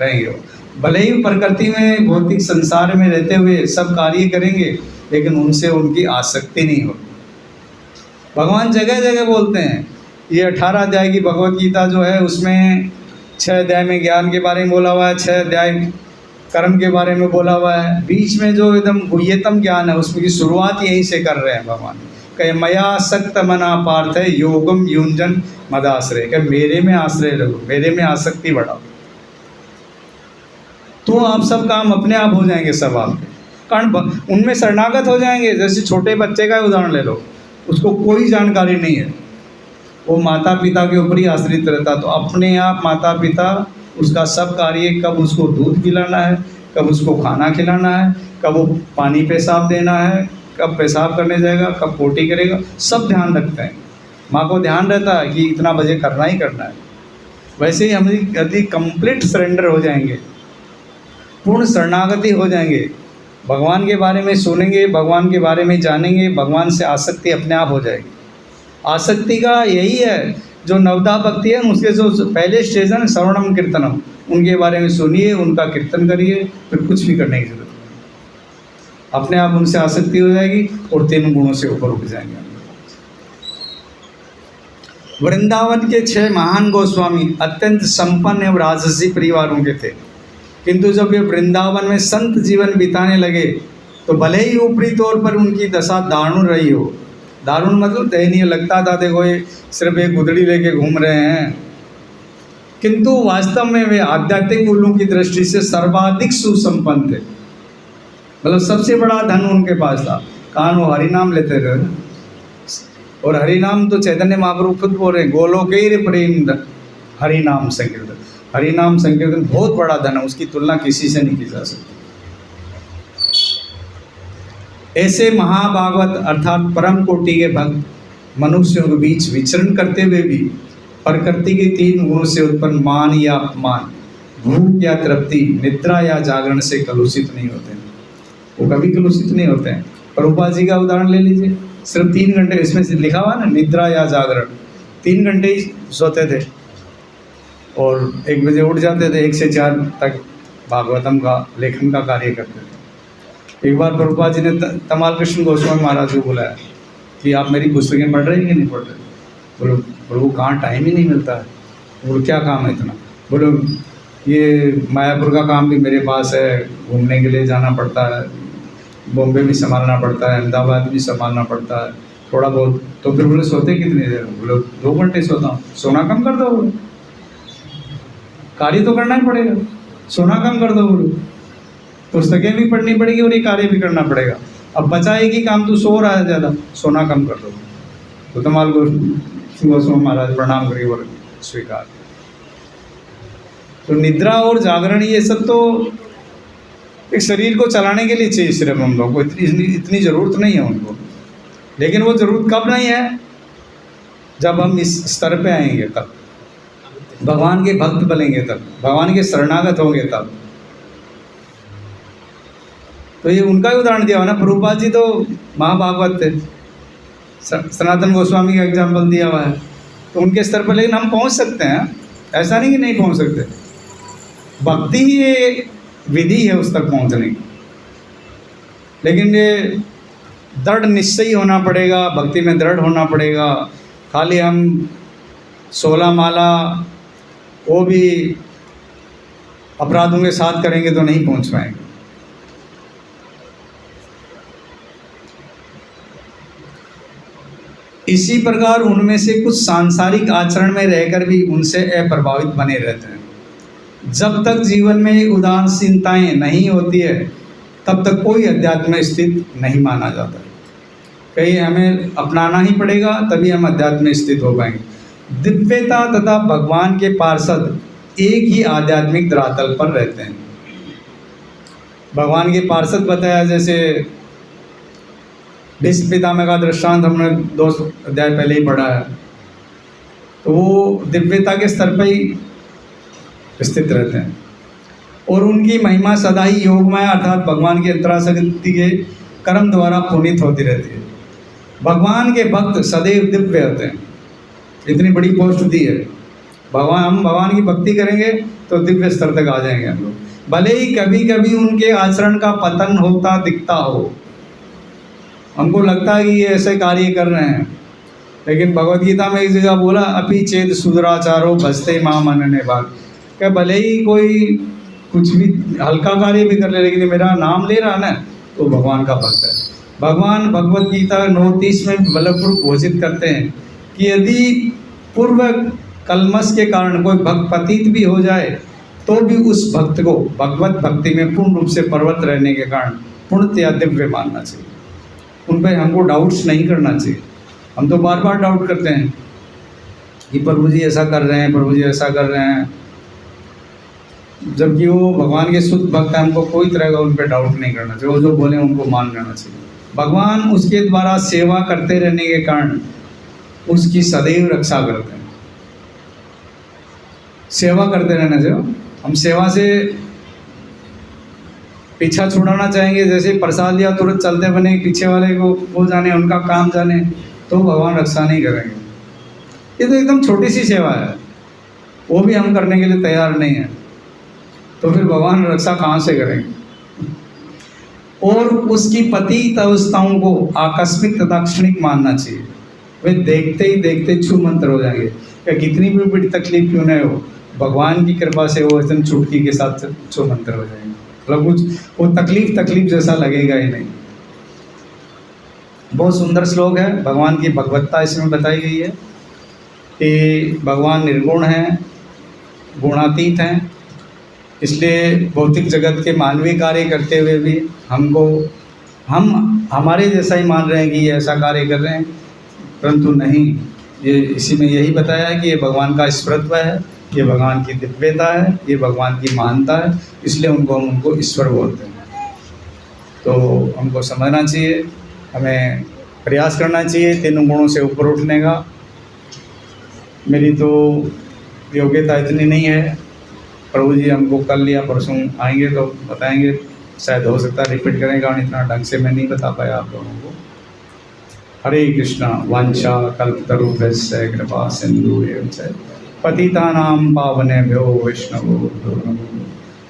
रहेंगे। भले ही प्रकृति में भौतिक संसार में रहते हुए सब कार्य करेंगे, लेकिन उनसे उनकी आसक्ति नहीं होगी। भगवान जगह जगह बोलते हैं। ये 18 अध्याय की भगवत गीता जो है उसमें 6 अध्याय में ज्ञान के बारे में बोला हुआ है, 6 अध्याय कर्म के बारे में बोला हुआ है। बीच में जो एकदम गुह्यतम ज्ञान है उसकी शुरुआत यहीं से कर रहे हैं भगवान, कहे मया सक्त मना पार्थ है योगम युंजन मदाश्रय, कहे मेरे में आश्रय रहो, मेरे में आसक्ति बढ़ाओ, तो आप सब काम अपने आप हो जाएंगे सब आपके, कारण उनमें शरणागत हो जाएंगे। जैसे छोटे बच्चे का उदाहरण ले लो, उसको कोई जानकारी नहीं है, वो माता पिता के ऊपर ही आश्रित रहता, तो अपने आप माता पिता उसका सब कार्य, कब उसको दूध पिलाना है, कब उसको खाना खिलाना है, कब वो पानी पेशाब देना है, कब पेशाब करने जाएगा, कब पोटी करेगा, सब ध्यान रखते हैं। माँ को ध्यान रहता है कि इतना बजे करना ही करना है। वैसे ही हम यदि कंप्लीट सरेंडर हो जाएंगे, पूर्ण शरणागति हो जाएंगे, भगवान के बारे में सुनेंगे, भगवान के बारे में जानेंगे, भगवान से आसक्ति अपने आप हो जाएगी। आसक्ति का यही है, जो नवदा भक्ति है उसके जो पहले स्टेज है श्रवणम कीर्तनम, उनके बारे में सुनिए, उनका कीर्तन करिए, फिर कुछ भी करने की जरूरत नहीं, अपने आप उनसे आसक्ति हो जाएगी और 3 गुणों से ऊपर उठ जाएंगे। वृंदावन के 6 महान गोस्वामी अत्यंत संपन्न एवं राजसी परिवारों के थे, किंतु जब वे वृंदावन में संत जीवन बिताने लगे तो भले ही ऊपरी तौर पर उनकी दशा दारुण रही हो, दारुण मतलब दयनीय लगता था, देखो ये सिर्फ एक गुदड़ी लेके घूम रहे हैं, किंतु वास्तव में वे आध्यात्मिक मूल्यों की दृष्टि से सर्वाधिक सुसंपन्न थे। मतलब सबसे बड़ा धन उनके पास था, कारण वो हरिनाम लेते थे, और हरिनाम तो चैतन्य महाप्रभु खुद बोल रहे हैं, गोलोकैर प्रेम हरिनाम संकीर्तन, हरिनाम संकीर्तन बहुत बड़ा धन है, उसकी तुलना किसी से नहीं की जा सकती। ऐसे महाभागवत अर्थात परम कोटि के भक्त मनुष्यों के बीच विचरण करते हुए भी प्रकृति के 3 गुणों से उत्पन्न मान या अपमान, भूख या तृप्ति, निद्रा या जागरण से कलुषित नहीं होते हैं। वो कभी कलुषित नहीं होते हैं। प्रभुपाद जी का उदाहरण ले लीजिए, सिर्फ 3 घंटे, इसमें से लिखा हुआ ना निद्रा या जागरण, 3 घंटे ही सोते थे और 1 बजे उठ जाते थे, 1 से 4 तक भागवतम का लेखन का कार्य करते थे। एक बार प्रभुपाद जी ने तमाल कृष्ण गोस्वामी महाराज को बुलाया कि आप मेरी पुस्तकें पढ़ रहे हैं कि नहीं पढ़ रहे? बोलो प्रभु कहाँ टाइम ही नहीं मिलता है। बोलो क्या काम है इतना? बोलो ये मायापुर का काम भी मेरे पास है, घूमने के लिए जाना पड़ता है, बॉम्बे भी संभालना पड़ता है, अहमदाबाद भी संभालना पड़ता है, थोड़ा बहुत। तो फिर बोले सोते कितनी देर? बोलो 2 घंटे सोता हूँ। सोना कम कर दो, बोलो कार्य तो करना ही पड़ेगा, सोना कम कर दो, बोलो पुस्तकें भी पढ़नी पड़ेगी और ये कार्य भी करना पड़ेगा। अब बचा एक ही काम, तो सो रहा है ज़्यादा, सोना कम कर दो। तो तमाल गोस्वामी महाराज प्रणाम करके बोले स्वीकार। तो निद्रा और जागरण ये सब तो एक शरीर को चलाने के लिए चाहिए, सिर्फ हम लोग को इतनी ज़रूरत नहीं है उनको। लेकिन वो ज़रूरत कब नहीं है? जब हम इस स्तर पे आएंगे, तब भगवान के भक्त बनेंगे, तब भगवान के शरणागत होंगे तब। तो ये उनका ही उदाहरण दिया हुआ ना, प्रभुपाद जी तो महाभागवत थे, सनातन गोस्वामी का एग्जाम्पल दिया हुआ है, तो उनके स्तर पर। लेकिन हम पहुंच सकते हैं, ऐसा नहीं कि नहीं पहुंच सकते। भक्ति ही ये विधि है उस तक पहुंचने की, लेकिन ये दृढ़ निश्चयी होना पड़ेगा, भक्ति में दृढ़ होना पड़ेगा। खाली हम 16 माला वो भी अपराधों के साथ करेंगे तो नहीं पहुंच पाएंगे। इसी प्रकार उनमें से कुछ सांसारिक आचरण में रहकर भी उनसे अप्रभावित बने रहते हैं। जब तक जीवन में उदासीनताएं नहीं होती है, तब तक कोई अध्यात्म में स्थित नहीं माना जाता। कहीं हमें अपनाना ही पड़ेगा, तभी हम अध्यात्म में स्थित हो पाएंगे। दिव्यता तथा भगवान के पार्षद एक ही आध्यात्मिक धरातल पर रहते हैं। भगवान के पार्षद बताया, जैसे भीष्म पितामह का दृष्टांत हमने 2 अध्याय पहले ही पढ़ा है, तो वो दिव्यता के स्तर पर ही स्थित रहते हैं और उनकी महिमा सदा ही योगमय अर्थात भगवान की अंतराशक्ति के कर्म द्वारा पुनीत होती रहती है। भगवान के भक्त सदैव दिव्य होते हैं, इतनी बड़ी पोस्ट दी है। हम भगवान की भक्ति करेंगे तो दिव्य स्तर तक आ जाएंगे हम लोग, भले ही कभी कभी उनके आचरण का पतन होता दिखता हो, हमको लगता है कि ये ऐसे कार्य कर रहे हैं, लेकिन भगवद गीता में एक जगह बोला अपि चेत सुदराचारो भजते मां मनने भाग, क्या भले ही कोई कुछ भी हल्का कार्य भी कर ले, लेकिन मेरा नाम ले रहा ना, तो भगवान का भक्त है। भगवान भगवत गीता 9:30 में बलपूर्वक घोषित करते हैं कि यदि पूर्व कलमश के कारण कोई भक्त पतित भी हो जाए तो भी उस भक्त को भगवत भक्ति में पूर्ण रूप से परवत रहने के कारण पूर्णतया दिव्य मानना चाहिए। उन पर हमको डाउट्स नहीं करना चाहिए। हम तो बार बार डाउट करते हैं कि प्रभु जी ऐसा कर रहे हैं, प्रभु जी ऐसा कर रहे हैं, जबकि वो भगवान के शुद्ध भक्त हैं। हमको कोई तरह का उन पर डाउट नहीं करना चाहिए। वो जो बोले उनको मान लेना चाहिए। भगवान उसके द्वारा सेवा करते रहने के कारण उसकी सदैव रक्षा करते हैं। सेवा करते रहना चाहिए। हम सेवा से पीछा छुड़ाना चाहेंगे, जैसे प्रसाद दिया तुरंत चलते बने पीछे वाले को वो जाने, उनका काम जाने, तो भगवान रक्षा नहीं करेंगे। ये तो एकदम छोटी सी सेवा है, वो भी हम करने के लिए तैयार नहीं है, तो फिर भगवान रक्षा कहाँ से करेंगे। और उसकी पतित अवस्थाओं को आकस्मिक तथा क्षणिक मानना चाहिए। वे देखते ही देखते छू मंत्र हो जाएंगे। या कितनी भी बड़ी तकलीफ क्यों न हो, भगवान की कृपा से वो एकदम चुटकी के साथ छू मंत्र हो जाएंगे। मतलब कुछ वो तकलीफ जैसा लगेगा ही नहीं। बहुत सुंदर श्लोक है। भगवान की भगवत्ता इसमें बताई गई है कि भगवान निर्गुण हैं, गुणातीत हैं, इसलिए भौतिक जगत के मानवीय कार्य करते हुए भी हम हमारे जैसा ही मान रहे हैं कि ये ऐसा कार्य कर रहे हैं, परंतु नहीं। ये इसी में यही बताया है कि ये भगवान का ईश्वरत्व है, ये भगवान की दिव्यता है, ये भगवान की महानता है, इसलिए हम उनको ईश्वर बोलते हैं। तो हमको समझना चाहिए, हमें प्रयास करना चाहिए तीनों गुणों से ऊपर उठने का। मेरी तो योग्यता इतनी नहीं है। प्रभु जी हमको कल या परसों आएंगे तो बताएंगे, शायद हो सकता है रिपीट करें, कारण इतना ढंग से मैं नहीं बता पाया आप लोगों को। हरे कृष्णा वांछा कल्पतरुभ्यश्च कृपा सिन्धुभ्यो च पतितानां पावनेभ्यो वैष्णवो नमो।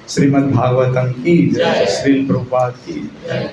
श्रीमद् भागवतम की जय, श्रील प्रभुपाद की जय।